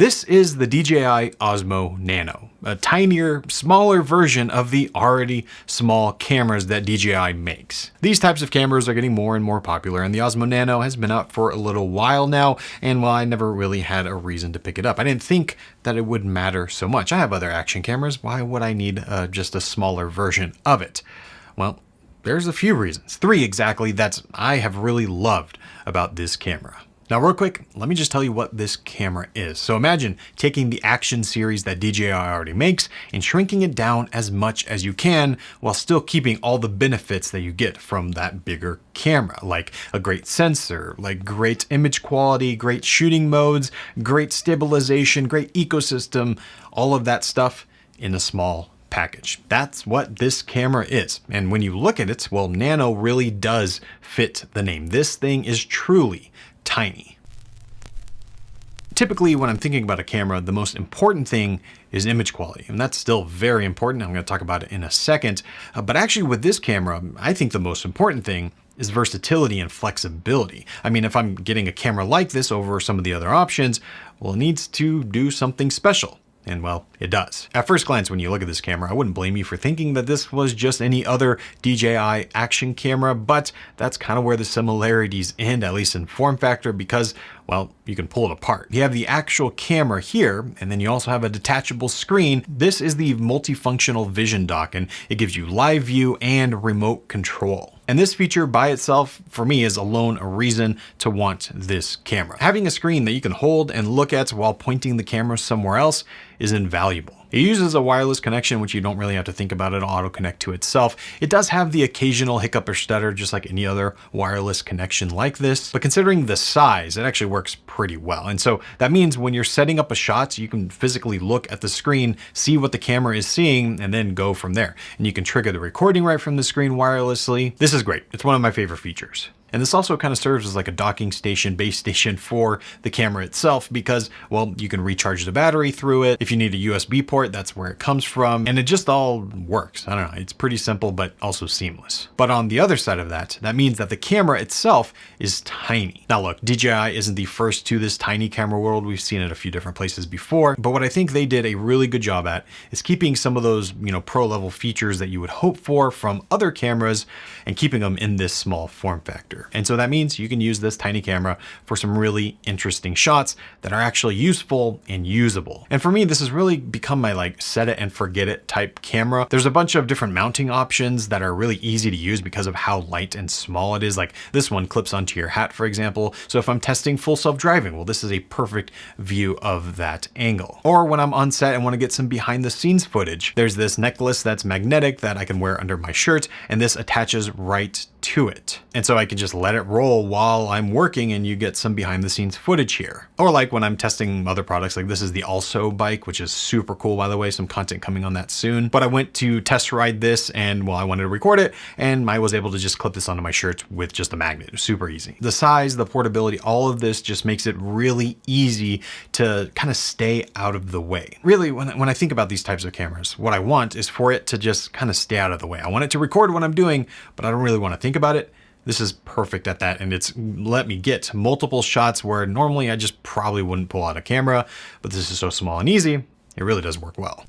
This is the DJI Osmo Nano, a tinier, smaller version of the already small cameras that DJI makes. These types of cameras are getting more and more popular, and the Osmo Nano has been out for a little while now, and while I never really had a reason to pick it up, I didn't think that it would matter so much. I have other action cameras, why would I need just a smaller version of it? Well, there's a few reasons, 3 exactly, that I have really loved about this camera. Now, real quick, let me just tell you what this camera is. So imagine taking the action series that DJI already makes and shrinking it down as much as you can while still keeping all the benefits that you get from that bigger camera, like a great sensor, like great image quality, great shooting modes, great stabilization, great ecosystem, all of that stuff in a small package. That's what this camera is. And when you look at it, well, Nano really does fit the name. This thing is truly tiny. Typically, when I'm thinking about a camera, the most important thing is image quality, and that's still very important. I'm going to talk about it in a second. But actually with this camera, I think the most important thing is versatility and flexibility. I mean, if I'm getting a camera like this over some of the other options, well, it needs to do something special. And well, it does. At first glance, when you look at this camera, I wouldn't blame you for thinking that this was just any other DJI action camera, but that's kind of where the similarities end, at least in form factor, because, well, you can pull it apart. You have the actual camera here, and then you also have a detachable screen. This is the multifunctional vision dock, and it gives you live view and remote control. And this feature by itself, for me, is alone a reason to want this camera. Having a screen that you can hold and look at while pointing the camera somewhere else is invaluable. It uses a wireless connection, which you don't really have to think about. It'll auto-connect to itself. It does have the occasional hiccup or stutter, just like any other wireless connection like this. But considering the size, it actually works pretty well. And so that means when you're setting up a shot, you can physically look at the screen, see what the camera is seeing, and then go from there. And you can trigger the recording right from the screen wirelessly. This is great. It's one of my favorite features. And this also kind of serves as like a docking station, base station for the camera itself because, well, you can recharge the battery through it. If you need a USB port, that's where it comes from. And it just all works. I don't know. It's pretty simple, but also seamless. But on the other side of that, that means that the camera itself is tiny. Now look, DJI isn't the first to this tiny camera world. We've seen it a few different places before. But what I think they did a really good job at is keeping some of those, pro level features that you would hope for from other cameras and keeping them in this small form factor. And so that means you can use this tiny camera for some really interesting shots that are actually useful and usable. And for me, this has really become my like set it and forget it type camera. There's a bunch of different mounting options that are really easy to use because of how light and small it is. Like this one clips onto your hat, for example. So if I'm testing full self-driving, well, this is a perfect view of that angle. Or when I'm on set and want to get some behind the scenes footage, there's this necklace that's magnetic that I can wear under my shirt, and this attaches right to it. And so I can just let it roll while I'm working and you get some behind the scenes footage here. Or like when I'm testing other products, like this is the Also bike, which is super cool, by the way, some content coming on that soon. But I went to test ride this and well, I wanted to record it and I was able to just clip this onto my shirt with just a magnet. It was super easy. The size, the portability, all of this just makes it really easy to kind of stay out of the way. Really, when I think about these types of cameras, what I want is for it to just kind of stay out of the way. I want it to record what I'm doing, but I don't really want to think about it. This is perfect at that, and it's let me get multiple shots where normally I just probably wouldn't pull out a camera, but this is so small and easy, it really does work well.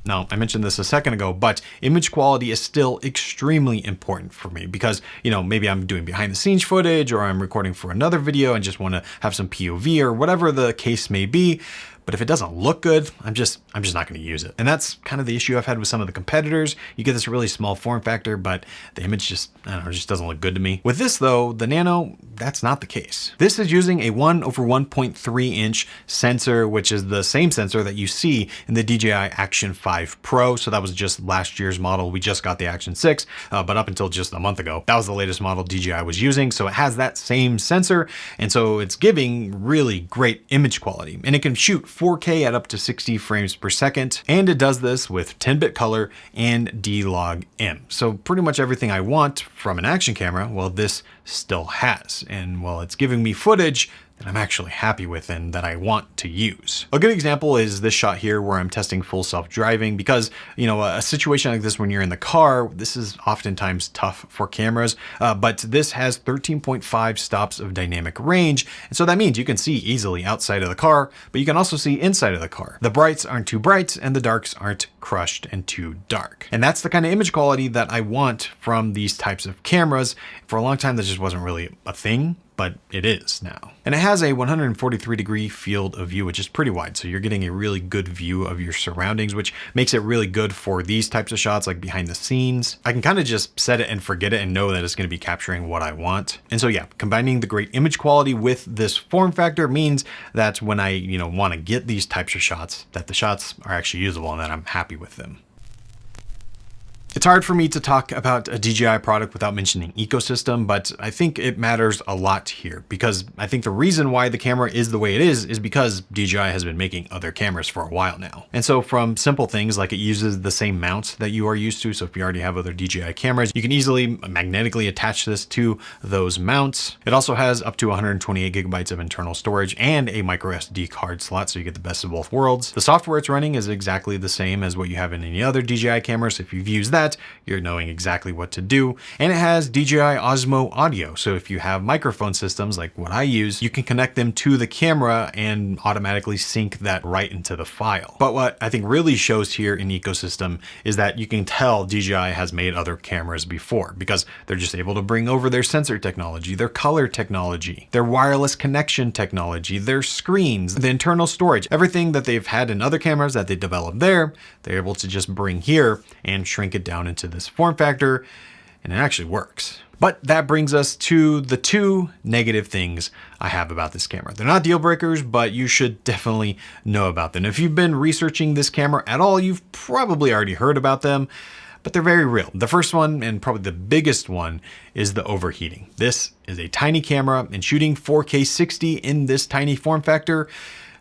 Now, I mentioned this a second ago, but image quality is still extremely important for me because, maybe I'm doing behind the scenes footage or I'm recording for another video and just want to have some POV or whatever the case may be. But if it doesn't look good, I'm just not going to use it. And that's kind of the issue I've had with some of the competitors. You get this really small form factor, but the image just doesn't look good to me. With this though, the Nano, that's not the case. This is using a 1/1.3 inch sensor, which is the same sensor that you see in the DJI Action 5 Pro. So that was just last year's model. We just got the Action 6, but up until just a month ago, that was the latest model DJI was using. So it has that same sensor. And so it's giving really great image quality, and it can shoot 4K at up to 60 frames per second. And it does this with 10-bit color and D-Log M. So pretty much everything I want from an action camera, well, this still has. And while it's giving me footage that I'm actually happy with and that I want to use. A good example is this shot here where I'm testing full self-driving because, you know, a situation like this when you're in the car, this is oftentimes tough for cameras, but this has 13.5 stops of dynamic range. And so that means you can see easily outside of the car, but you can also see inside of the car. The brights aren't too bright and the darks aren't crushed and too dark. And that's the kind of image quality that I want from these types of cameras. For a long time, that just wasn't really a thing, but it is now. And it has a 143-degree field of view, which is pretty wide. So you're getting a really good view of your surroundings, which makes it really good for these types of shots, like behind the scenes. I can kind of just set it and forget it and know that it's going to be capturing what I want. And so yeah, combining the great image quality with this form factor means that when I, want to get these types of shots, that the shots are actually usable and that I'm happy with them. It's hard for me to talk about a DJI product without mentioning ecosystem, but I think it matters a lot here because I think the reason why the camera is the way it is because DJI has been making other cameras for a while now. And so from simple things like it uses the same mount that you are used to. So if you already have other DJI cameras, you can easily magnetically attach this to those mounts. It also has up to 128 gigabytes of internal storage and a micro SD card slot. So you get the best of both worlds. The software it's running is exactly the same as what you have in any other DJI cameras. If you've used that, you're knowing exactly what to do. And it has DJI Osmo audio. So if you have microphone systems like what I use, you can connect them to the camera and automatically sync that right into the file. But what I think really shows here in ecosystem is that you can tell DJI has made other cameras before because they're just able to bring over their sensor technology, their color technology, their wireless connection technology, their screens, the internal storage, everything that they've had in other cameras that they developed there, they're able to just bring here and shrink it down into this form factor, and it actually works. But that brings us to the two negative things I have about this camera. They're not deal breakers, but you should definitely know about them. If you've been researching this camera at all, you've probably already heard about them, but they're very real. The first one, and probably the biggest one, is the overheating. This is a tiny camera, and shooting 4K 60 in this tiny form factor,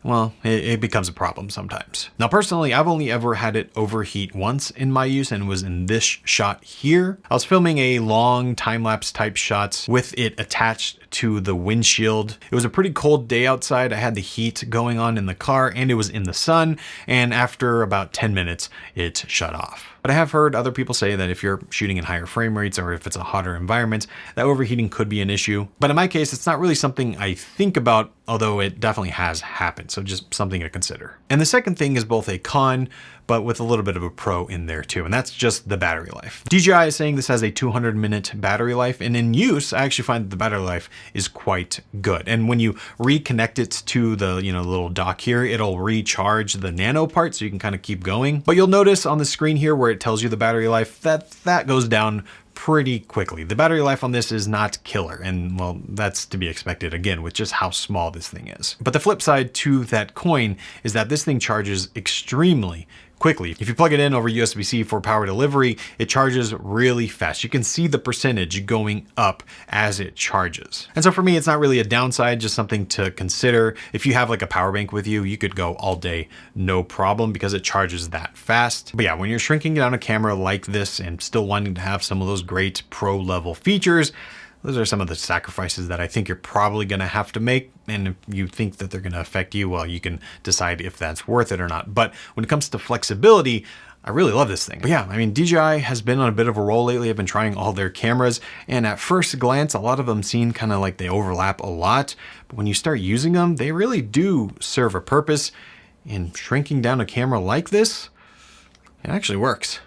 well, it becomes a problem sometimes. Now, personally, I've only ever had it overheat once in my use, and it was in this shot here. I was filming a long time-lapse type shots with it attached to the windshield. It was a pretty cold day outside. I had the heat going on in the car and it was in the sun. And after about 10 minutes, it shut off. But I have heard other people say that if you're shooting in higher frame rates or if it's a hotter environment, that overheating could be an issue. But in my case, it's not really something I think about, although it definitely has happened. So just something to consider. And the second thing is both a con, but with a little bit of a pro in there too. And that's just the battery life. DJI is saying this has a 200-minute battery life. And in use, I actually find that the battery life is quite good. And when you reconnect it to the little dock here, it'll recharge the Nano part so you can kind of keep going. But you'll notice on the screen here where it tells you the battery life that goes down pretty quickly. The battery life on this is not killer, and well, that's to be expected again with just how small this thing is. But the flip side to that coin is that this thing charges extremely quickly. If you plug it in over USB-C for power delivery, it charges really fast. You can see the percentage going up as it charges. And so for me, it's not really a downside, just something to consider. If you have like a power bank with you, you could go all day, no problem, because it charges that fast. But yeah, when you're shrinking down a camera like this and still wanting to have some of those great pro level features, those are some of the sacrifices that I think you're probably going to have to make. And if you think that they're going to affect you, well, you can decide if that's worth it or not. But when it comes to flexibility, I really love this thing. But yeah, I mean, DJI has been on a bit of a roll lately. I've been trying all their cameras, and at first glance, a lot of them seem kind of like they overlap a lot. But when you start using them, they really do serve a purpose. And shrinking down a camera like this, it actually works.